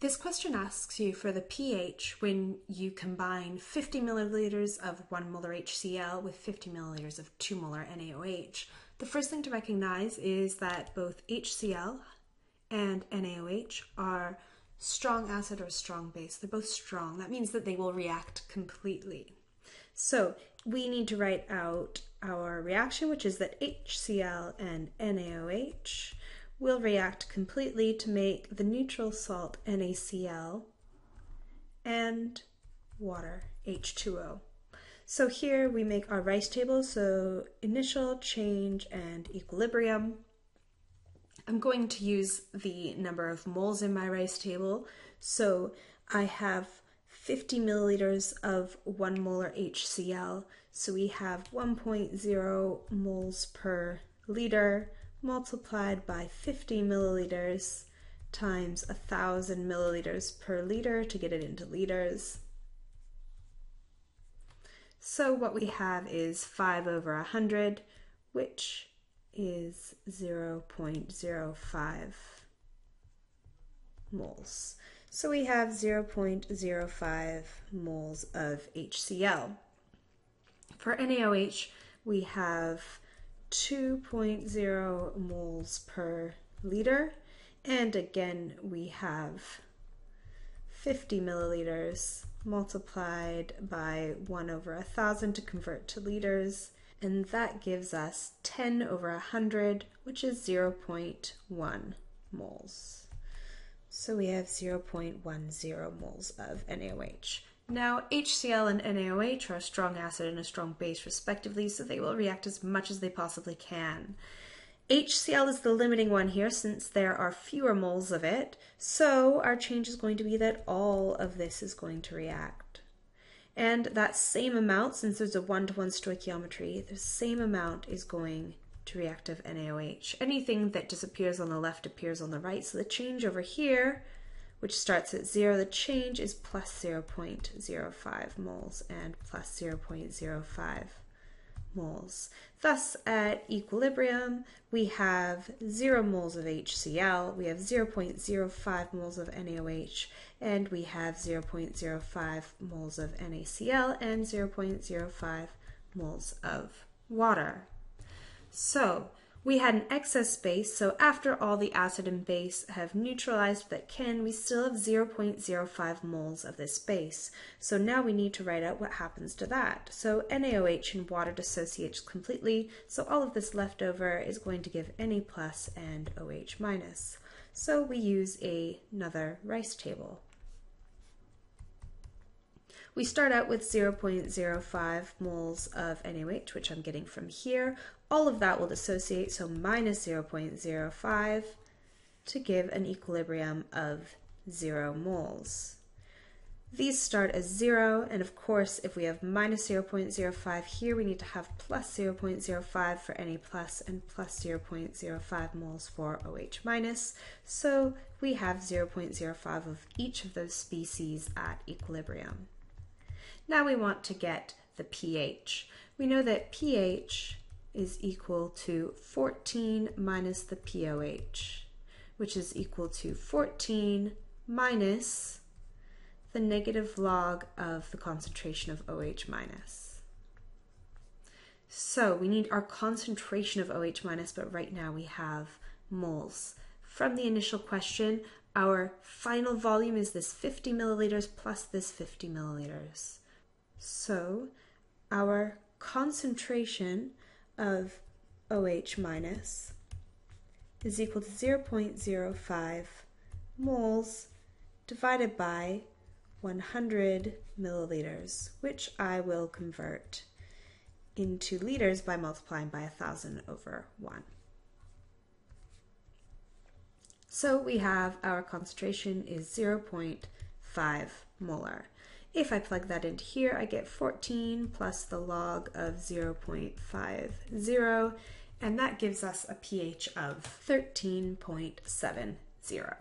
This question asks you for the pH when you combine 50 milliliters of 1 molar HCl with 50 milliliters of 2 molar NaOH. The first thing to recognize is that both HCl and NaOH are strong acid or strong base. They're both strong. That means that they will react completely. So we need to write out our reaction, which is that HCl and NaOH will react completely to make the neutral salt NaCl and water H2O. So here we make our rice table, so initial, change, and equilibrium. I'm going to use the number of moles in my rice table, so I have 50 milliliters of 1 molar HCl, so we have 1.0 moles per liter multiplied by 50 milliliters times 1,000 milliliters per liter to get it into liters. So what we have is 5 over 100, which is 0.05 moles. So we have 0.05 moles of HCl. For NaOH, we have 2.0 moles per liter, and again we have 50 milliliters multiplied by 1 over 1,000 to convert to liters, and that gives us 10 over 100, which is 0.1 moles. So we have 0.10 moles of NaOH. Now, HCl and NaOH are a strong acid and a strong base respectively, so they will react as much as they possibly can. HCl is the limiting one here since there are fewer moles of it, so our change is going to be that all of this is going to react. And that same amount, since there's a one-to-one stoichiometry, the same amount is going to reactive NaOH. Anything that disappears on the left appears on the right, so the change over here, which starts at 0, the change is plus 0.05 moles and plus 0.05 moles. Thus, at equilibrium, we have 0 moles of HCl, we have 0.05 moles of NaOH, and we have 0.05 moles of NaCl and 0.05 moles of water. So we had an excess base, so after all the acid and base have neutralized that can, we still have 0.05 moles of this base. So now we need to write out what happens to that. So NaOH and water dissociates completely, so all of this left over is going to give Na plus and OH minus. So we use another rice table. We start out with 0.05 moles of NaOH, which I'm getting from here. All of that will dissociate, so minus 0.05 to give an equilibrium of 0 moles. These start as 0, and of course, if we have minus 0.05 here, we need to have plus 0.05 for Na plus and plus 0.05 moles for OH minus. So we have 0.05 of each of those species at equilibrium. Now we want to get the pH. We know that pH is equal to 14 minus the pOH, which is equal to 14 minus the negative log of the concentration of OH minus. So we need our concentration of OH minus, but right now we have moles. From the initial question, our final volume is this 50 milliliters plus this 50 milliliters. So our concentration of OH minus is equal to 0.05 moles divided by 100 milliliters, which I will convert into liters by multiplying by 1,000 over 1. So we have our concentration is 0.5 molar. If I plug that into here, I get 14 plus the log of 0.50, and that gives us a pH of 13.70.